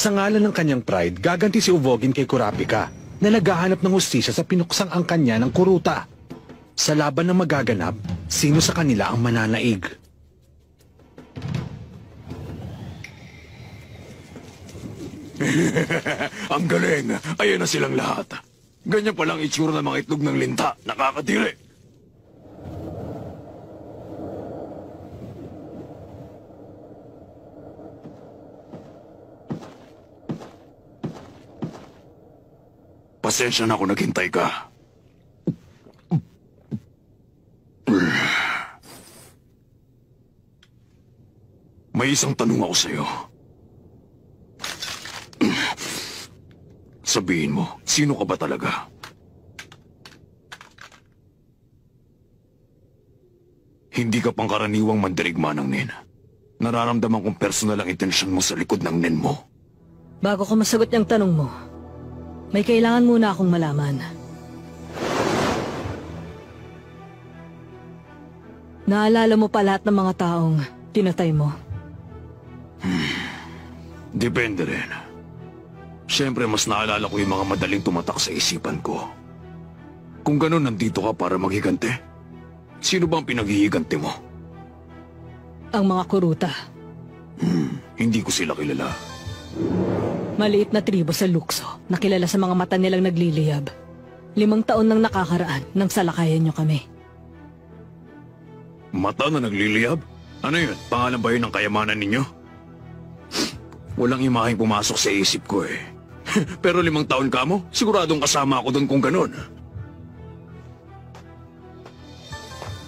Sa ngalan ng kanyang pride, gaganti si Uvogin kay Kurapika na naghahanap ng hustisya sa pinuksang angkan niya ng kuruta. Sa laban na magaganap, sino sa kanila ang mananaig? Ang galing! Ayan na silang lahat. Ganyan palang itsura ng mga itlog ng linta. Nakakadiri. Pasensya na kung naghintay ka. May isang tanong ako sa'yo. Sabihin mo, sino ka ba talaga? Hindi ka pangkaraniwang mandirigma ng Nen. Nararamdaman kong personal ang intensyon mo sa likod ng Nen mo. Bago ko masagot yung tanong mo, may kailangan muna akong malaman. Naalala mo pa lahat ng mga taong tinatay mo? Depende rin. Siyempre, mas naalala ko yung mga madaling tumatak sa isipan ko. Kung ganun, nandito ka para maghigante. Sino ba ang pinaghihigante mo? Ang mga kuruta. Hindi ko sila kilala. Maliit na tribo sa Luxo na kilala sa mga mata nilang nagliliyab. 5 taon nang nakakaraan nang salakayan niyo kami. Mata na nagliliyab? Ano yun? Pangalan ba yun ng kayamanan ninyo? Walang imaheng pumasok sa isip ko eh. Pero 5 taon ka mo? Siguradong kasama ako doon kung ganun.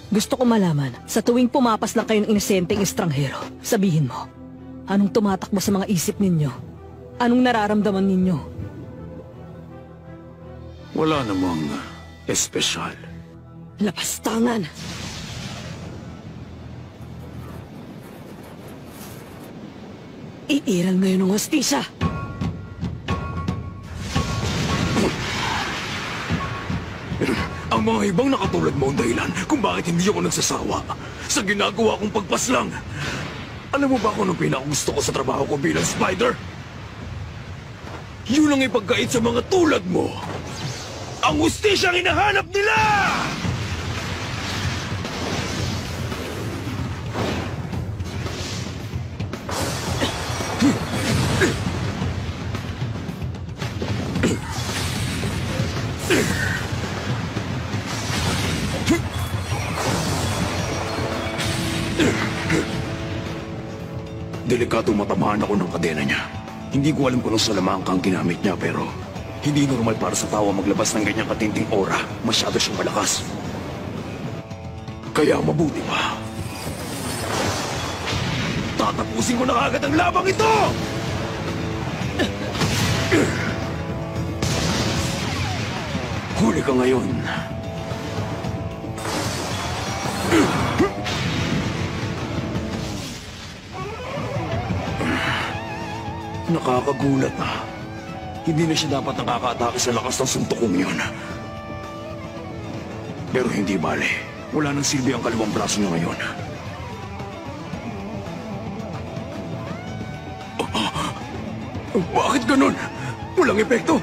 Gusto ko malaman, sa tuwing pumapas lang kayong inosenteng estranghero, sabihin mo, anong tumatakbo sa mga isip ninyo? Anong nararamdaman ninyo? Wala namang espesyal. Lapastangan! Iiral ngayon ng hostisya! Ang mga ibang nakatulad mo ang dahilan kung bakit hindi ako nagsasawa sa ginagawa kong pagpaslang. Alam mo ba kung anong pinakagusto ko sa trabaho ko bilang spider? Yun ang ipagkait sa mga tulad mo. Ang hustisya ang hinahanap nila! Delikado matamaan ako ng kadena niya. Hindi ko alam kung anong salamangka ang ginamit niya pero hindi normal para sa tao maglabas ng ganyang katinting aura. Masyado siyang malakas. Kaya mabuti pa. Tatapusin ko na agad ang labang ito! Huli ka ngayon. Nakakagulat na. Hindi na siya dapat nakakaatake sa lakas ng suntukong yun. Pero hindi bale. Wala nang silbi ang kaliwang braso niya ngayon. Bakit ganun? Walang epekto.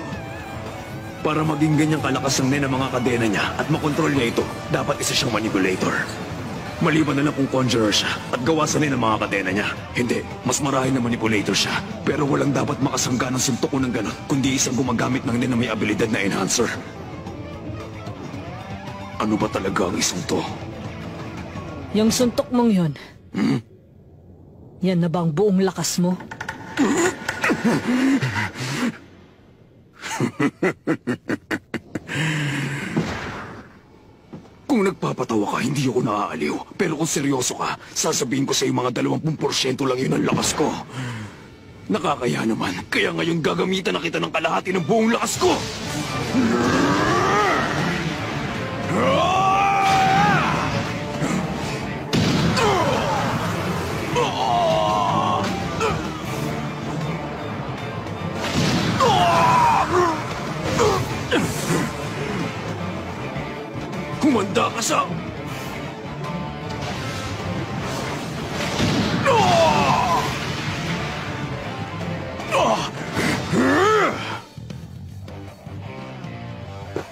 Para maging ganyang kalakas ang Nen ang mga kadena niya at makontrol niya ito, dapat isa siyang manipulator. Maliban na lang kung conjurer siya at gawasan niya ng mga kadena niya. Hindi, mas marahil na manipulator siya. Pero walang dapat makasangga ng suntok ko ng ganon, kundi isang gumagamit ng Nen na may abilidad na enhancer. Ano ba talaga ang isang to? Yung suntok mong yun, yan na ba ang buong lakas mo? Kung nagpapatawa ka, hindi ako naaaliw. Pero kung seryoso ka, sasabihin ko sa'yo mga 20% lang yun ang lakas ko. Nakakaya naman, kaya ngayon gagamitan na kita ng kalahati ng buong lakas ko! Humanda ka sa...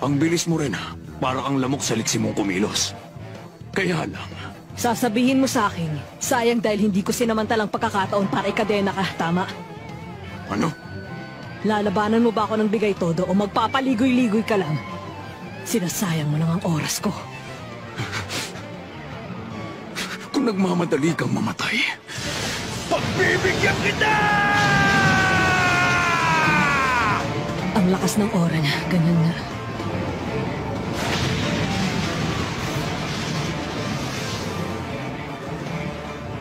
Ang bilis mo rin ha. Para kang lamok sa liksi mong kumilos. Kaya lang, Sasabihin mo sa akin, sayang dahil hindi ko sinamantalang pagkakataon para ikadena ka, tama? ano? Lalabanan mo ba ako ng bigay todo o magpapaligoy-ligoy ka lang? Sinasayang mo lang ang oras ko. Kung nagmamadali kang mamatay, pagbibigyan kita! Ang lakas ng aura niya, ganyan nga.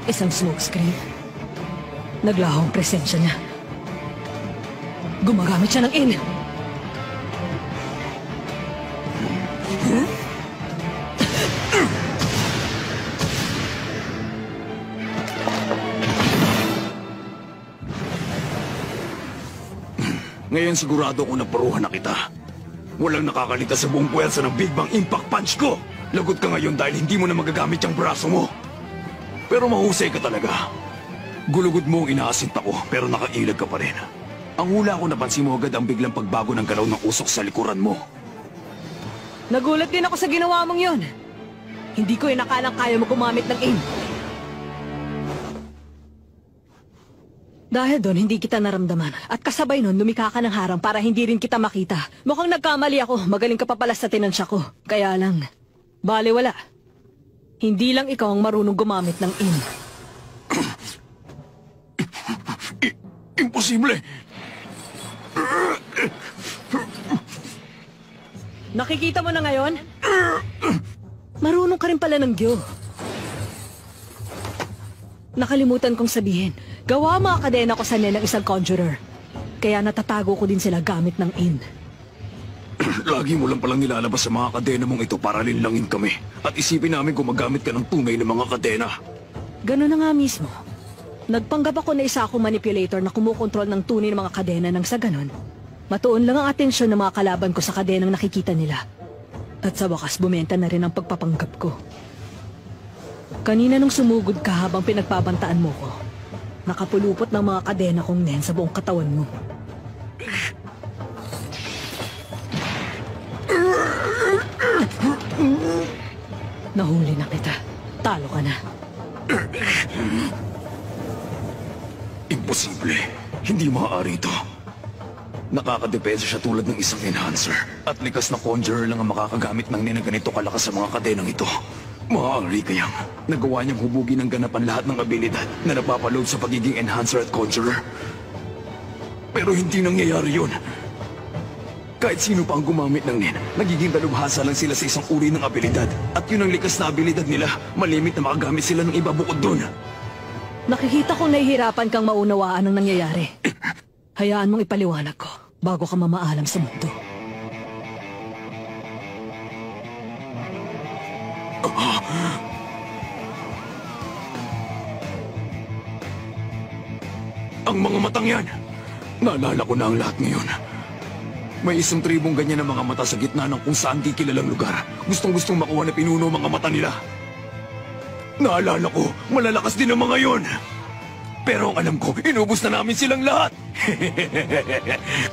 Isang smokescreen. Naglaho ang presensya niya. Gumagamit siya ng in. Ngayon sigurado ko na paruhan na kita. Walang nakakaligtas sa buong puwersa ng Big Bang Impact Punch ko. Lagot ka ngayon dahil hindi mo na magagamit yung braso mo. Pero mahusay ka talaga. Gulugod mo ang inaasinta ko pero nakailag ka pa rin. Ang hula ko napansin mo agad ang biglang pagbago ng galaw ng usok sa likuran mo. Nagulat din ako sa ginawa mong yon. Hindi ko inakalang kaya mo gumamit ng aim. Dahil doon, hindi kita naramdaman. At kasabay nun, lumika ka ng harang para hindi rin kita makita. Mukhang nagkamali ako. Magaling ka pa pala sa tinansya ko. Kaya lang, baliwala. Hindi lang ikaw ang marunong gumamit ng aim. Imposible! Nakikita mo na ngayon? Marunong ka rin pala ng Diyo. Nakalimutan kong sabihin, gawa mga kadena ko sa ng isang conjurer. Kaya natatago ko din sila gamit ng in. Lagi mo lang palang nilalabas sa mga kadena mong ito para linlangin kami. At isipin namin kung magamit ka ng tunay na mga kadena. Ganun na nga mismo. Nagpanggap ako na isa akong manipulator na kumukontrol ng tunay na mga kadena nang sa ganun. Matuon lang ang atensyon ng mga kalaban ko sa kadenang nakikita nila. At sa wakas bumenta na rin ang pagpapanggap ko. Kanina nung sumugod ka habang pinagpabantaan mo ko, nakapulupot ng mga kadena kong nen sa buong katawan mo. Nahuli na kita. Talo ka na. Imposible. Hindi maaari ito. Nakakadepensa siya tulad ng isang enhancer. At likas na conjurer lang ang makakagamit ng ganito kalakas sa mga kadenang ito. Maaari kayang nagawa niyang hubugin ng ganapan lahat ng abilidad na napapaload sa pagiging enhancer at conjurer. Pero hindi nangyayari yun. Kahit sino pa ang gumamit ng nin, nagiging dalubhasa lang sila sa isang uri ng abilidad. At yun ang likas na abilidad nila, malimit na makagamit sila ng iba bukod dun. Nakikita kong nahihirapan kang maunawaan ang nangyayari. Hayaan mong ipaliwanag ko bago ka mamaalam sa mundo. Ang mga matang yan, naalala ko na ang lahat ngayon. May isang tribong ganyan na mga mata sa gitna ng kung saan di kilalang lugar. Gustong-gustong makuha na pinuno mga mata nila. Naalala ko, malalakas din ang mga yon. Pero ang alam ko, inubos na namin silang lahat.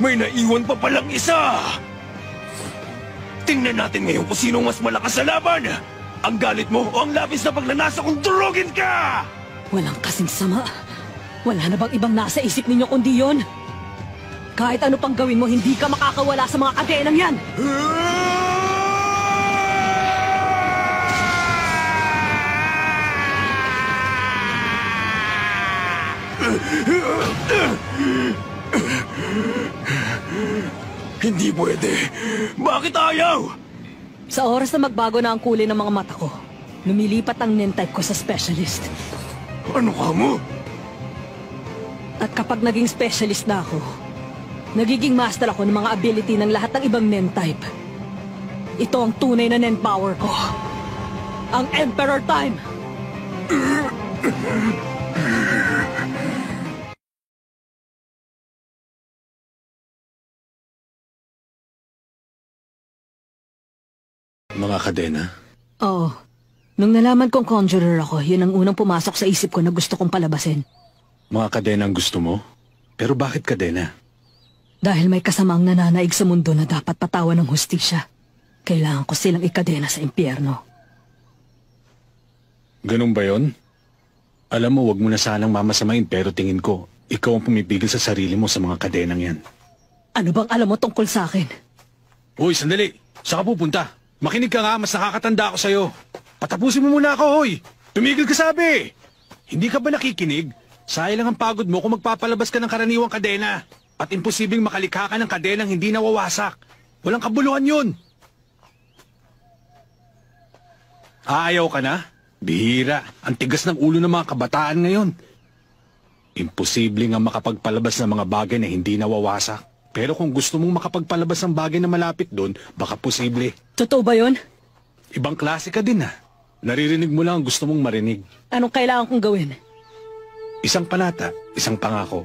May naiwan pa palang isa. Tingnan natin ngayon kung sino mas malakas sa laban. Ang galit mo o ang labis na pagnanasa kung durugin ka! Walang kasing sama. Wala na bang ibang nasa isip ninyo kundi yon? Kahit ano pang gawin mo, hindi ka makakawala sa mga kadenang yan! Hindi pwede. Bakit ayaw? Sa oras na magbago na ang kulay ng mga mata ko, lumilipat ang nen-type ko sa specialist. Ano ka mo? At kapag naging specialist na ako, nagiging master ako ng mga ability ng lahat ng ibang nen-type. Ito ang tunay na nen-power ko. Ang Emperor Time! Mga kadena? Oo. Nung nalaman kong conjurer ako, yun ang unang pumasok sa isip ko na gusto kong palabasin. Mga kadena ang gusto mo? Pero bakit kadena? Dahil may kasamaang nananaig sa mundo na dapat patawan ng hustisya. Kailangan ko silang ikadena sa impyerno. Ganun ba yon? Alam mo, wag mo na sanang mamasamain pero tingin ko, ikaw ang pumipigil sa sarili mo sa mga kadenang yan. Ano bang alam mo tungkol sa akin? Hoy, sandali. Saan ka pupunta? Makinig ka nga, mas nakakatanda ako sa'yo. Patapusin mo muna ako, hoy. Tumigil ka sabi. Hindi ka ba nakikinig? Sayang lang ang pagod mo kung magpapalabas ka ng karaniwang kadena. At imposibleng makalikha ka ng kadenang hindi nawawasak. Walang kabuluhan yun. Ayaw ka na? Bihira. Ang tigas ng ulo ng mga kabataan ngayon. Imposible nga makapagpalabas ng mga bagay na hindi nawawasak. Pero kung gusto mong makapagpalabas ng bagay na malapit doon, baka posible. Totoo ba yun? Ibang klase ka din Naririnig mo lang ang gusto mong marinig. Anong kailangan kong gawin? Isang panata, isang pangako.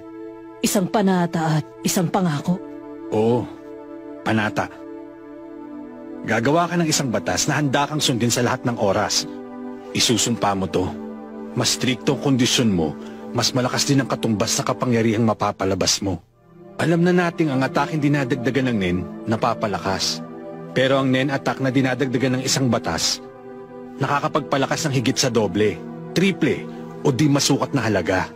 Isang panata at isang pangako? Oo, panata. Gagawa ka ng isang batas na handa kang sundin sa lahat ng oras. Isusumpa mo to. Mas strikto ang kondisyon mo, mas malakas din ang katumbas na kapangyarihang mapapalabas mo. Alam na nating ang atake dinadagdagan ng NEN, napapalakas. Pero ang NEN attack na dinadagdagan ng isang batas, nakakapagpalakas ng higit sa doble, triple, o di masukat na halaga.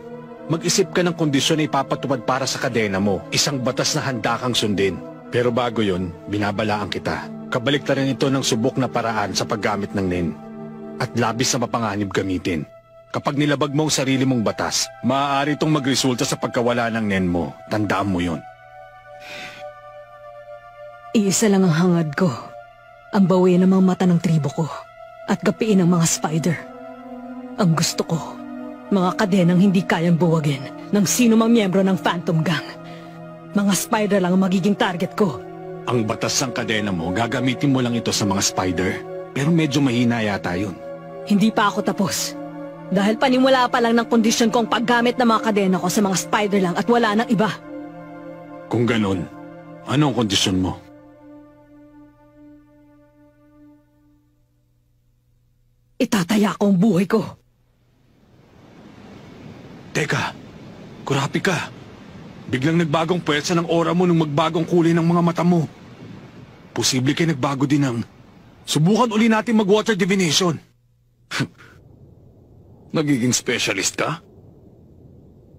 Mag-isip ka ng kondisyon na ipapatupad para sa kadena mo, isang batas na handa kang sundin. Pero bago yon, binabalaan kita. Kabaliktaran ito ng subok na paraan sa paggamit ng NEN. At labis na mapanganib gamitin. Kapag nilabag mo ang sarili mong batas, maaari itong magresulta sa pagkawala ng NEN mo. Tandaan mo yon. Iisa lang ang hangad ko. Ang bawi ng mga mata ng tribo ko. At gapiin ang mga spider. Ang gusto ko, mga kadenang hindi kayang buwagin ng sino mang miyembro ng Phantom Gang. Mga spider lang ang magiging target ko. Ang batas ng kadena mo, gagamitin mo lang ito sa mga spider. Pero medyo mahina yata yun. Hindi pa ako tapos. Dahil panimula pa lang ng kondisyon ko ang paggamit ng mga kadena ko sa mga spider lang at wala nang iba. Kung ganun, ano ang kondisyon mo? Itataya ko ang buhay ko. Teka, kurapi ka. Biglang nagbagong puwersa ng aura mo nung magbagong kulay ng mga mata mo. Posible kayo nagbago din ng... Subukan uli natin mag-water divination. Nagiging specialist ka?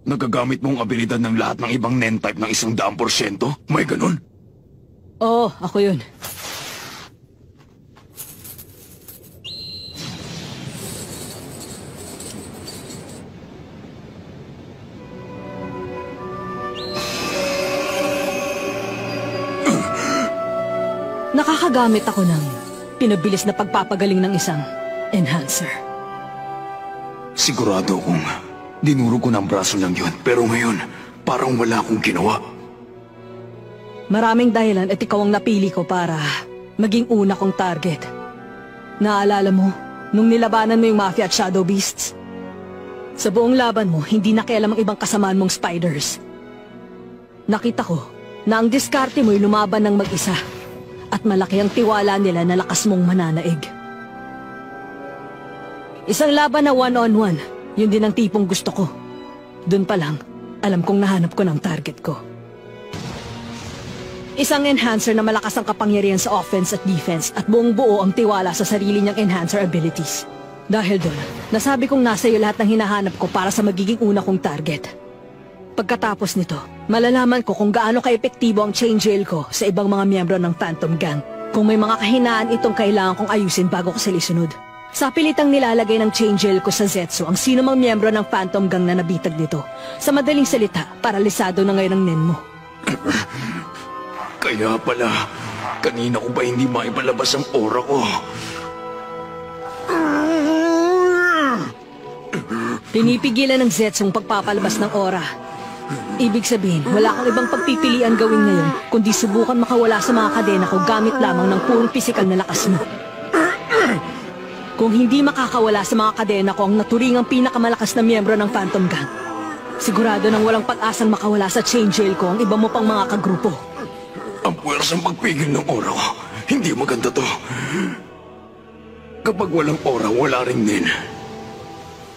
Nagagamit mo ang abilidad ng lahat ng ibang NEN type ng 100%? May ganun? Oo, ako yun. Nakakagamit ako ng pinabilis na pagpapagaling ng isang enhancer. Sigurado akong dinuro ko ng braso lang yun. Pero ngayon, parang wala akong ginawa. Maraming dahilan at ikaw ang napili ko para maging una kong target. Naalala mo, nung nilabanan mo yung Mafia at Shadow Beasts? Sa buong laban mo, hindi nakialam ang ibang kasamaan mong spiders. Nakita ko na ang diskarte mo'y lumaban ng mag-isa. At malaki ang tiwala nila na lakas mong mananaig. Isang laban na one-on-one, yun din ang tipong gusto ko. Doon pa lang, alam kong nahanap ko ng target ko. Isang enhancer na malakas ang kapangyarihan sa offense at defense at buong buo ang tiwala sa sarili niyang enhancer abilities. Dahil doon, nasabi kong nasa iyo lahat ng hinahanap ko para sa magiging una kong target. Pagkatapos nito, malalaman ko kung gaano ka-epektibo ang chain jail ko sa ibang mga miyembro ng Phantom Gang. Kung may mga kahinaan itong kailangan kong ayusin bago ko sila isunod. Sa pilitang nilalagay ng chain jail ko sa Zetsu ang sino mang miyembro ng Phantom Gang na nabitag dito. Sa madaling salita, paralisado na ngayon ang NEN mo. Kaya pala, kanina ko ba hindi maipalabas ang aura ko? Pinipigilan ng Zetsu ang pagpapalabas ng aura. Ibig sabihin, wala kang ibang pagpipilian gawin ngayon kundi subukan makawala sa mga kadena ko gamit lamang ng purong pisikal na lakas mo. Kung hindi makakawala sa mga kadena ko ang naturingang pinakamalakas na miyembro ng Phantom Gang, sigurado nang walang pag-asang makawala sa chain jail ko ang iba mo pang mga kagrupo. Ang puwersang pagpigil ng aura ko, hindi maganda to. Kapag walang aura, wala ring NEN.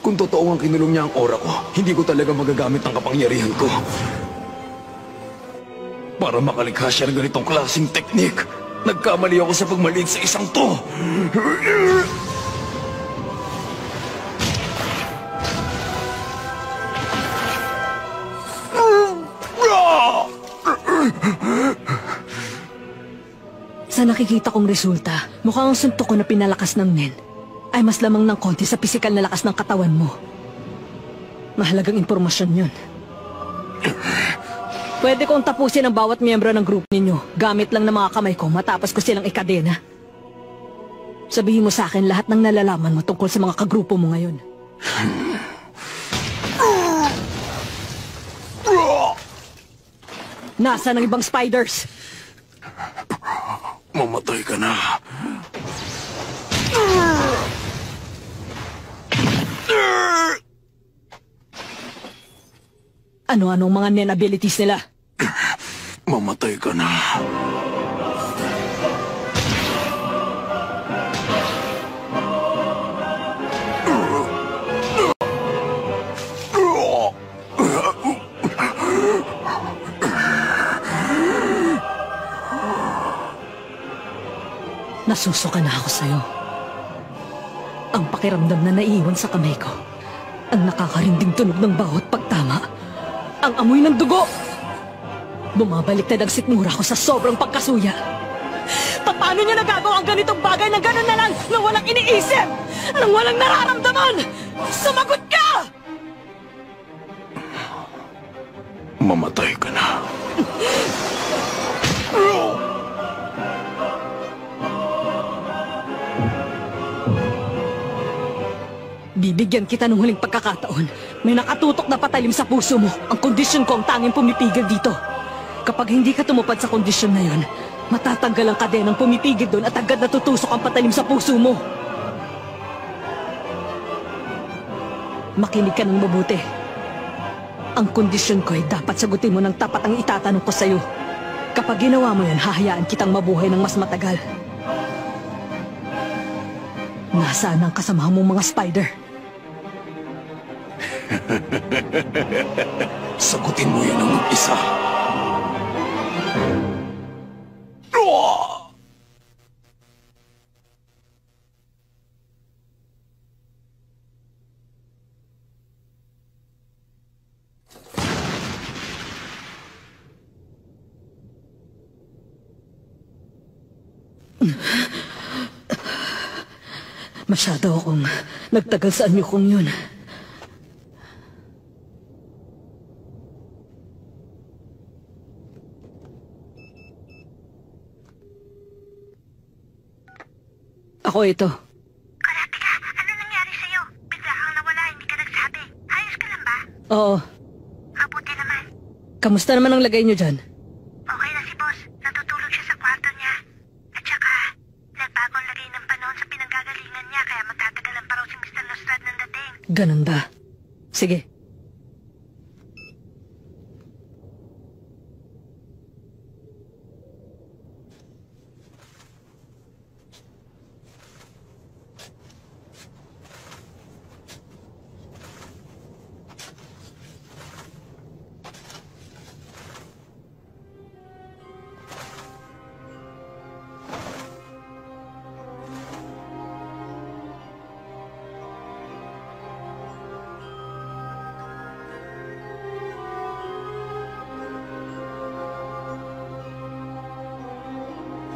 Kung totoo ang kinulong niya ang aura ko, hindi ko talaga magagamit ang kapangyarihan ko. Para makalikha siya ng ganitong klaseng teknik. Nagkamali ako sa pagmaliit sa isang to! Sa nakikita kong resulta, mukhang ang suntok ko na pinalakas ng Nen ay mas lamang ng konti sa pisikal na lakas ng katawan mo. Mahalagang impormasyon yun. Pwede kong tapusin ang bawat miyembro ng grupo ninyo gamit lang ng mga kamay ko matapos ko silang ikadena. Sabihin mo sa akin lahat ng nalalaman mo tungkol sa mga kagrupo mo ngayon. Nasaan ang ibang spiders? Mamatay ka na. Ano-anong mga Nen abilities nila? Mamatay ka na. Nasusuka na ako sa'yo. Ang pakiramdam na naiiwan sa kamay ko. Ang nakakarinding tunog ng bawat pagtama. Ang amoy ng dugo. Bumabaliktad ang sikmura ko sa sobrang pagkasuya. Paano niya nagagawa ang ganitong bagay na gano'n na lang nang walang iniisip? Nang walang nararamdaman? Sumagot ka! Mamatay ka na. Bibigyan kita ng huling pagkakataon. May nakatutok na patalim sa puso mo. Ang kondisyon ko ang tanging pumipigil dito. Kapag hindi ka tumupad sa kondisyon na yon, matatanggal ang kadenang pumipigil doon at agad natutusok ang patalim sa puso mo. Makinig ka ng mabuti. Ang kondisyon ko ay dapat sagutin mo ng tapat ang itatanong ko sa'yo. Kapag ginawa mo yan, hahayaan kitang mabuhay ng mas matagal. Nasaan ang kasamahan mong mga spider? Sagutin mo yan ang mag-isa. Masyado akong nagtagal sa anyo kong yun. Ako ito. Kurapika, ano nangyari sa'yo? Bigla kang nawala, hindi ka nagsabi. Ayos ka lang ba? Oo. Mabuti naman. Kamusta naman ang lagay niyo dyan? Okay na si boss. Natutulog siya sa kwarto niya. At saka, nagbagong lagay ng panahon sa pinanggagalingan niya kaya matatagalan pa raw si Mr. Nostrad ng dating. Ganun ba? Sige.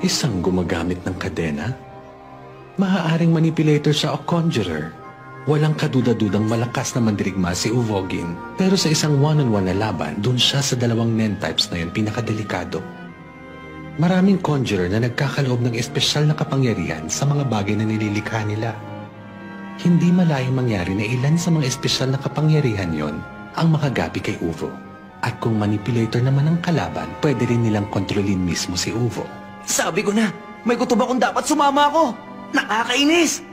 Isang gumagamit ng kadena? Maaaring manipulator siya o conjurer. Walang kaduda-dudang malakas na mandirigma si Uvogin. Pero sa isang one-on-one na laban, dun siya sa dalawang Nen types na yun pinakadelikado. Maraming conjurer na nagkakaloob ng espesyal na kapangyarihan sa mga bagay na nililikha nila. Hindi malayong mangyari na ilan sa mga espesyal na kapangyarihan yon ang makagapi kay Uvo. At kung manipulator naman ang kalaban, pwede rin nilang kontrolin mismo si Uvo. Sabi ko na, may kutob akong dapat sumama ako. Nakakainis!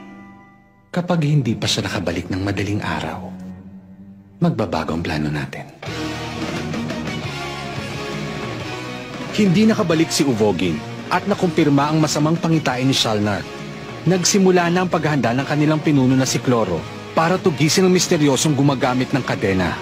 Kapag hindi pa siya nakabalik ng madaling araw, magbabago ang plano natin. Hindi nakabalik si Uvogin at nakumpirma ang masamang pangitain ni Shalnar. Nagsimula na ang paghahanda ng kanilang pinuno na si Cloro para tugisin ang misteryosong gumagamit ng kadena.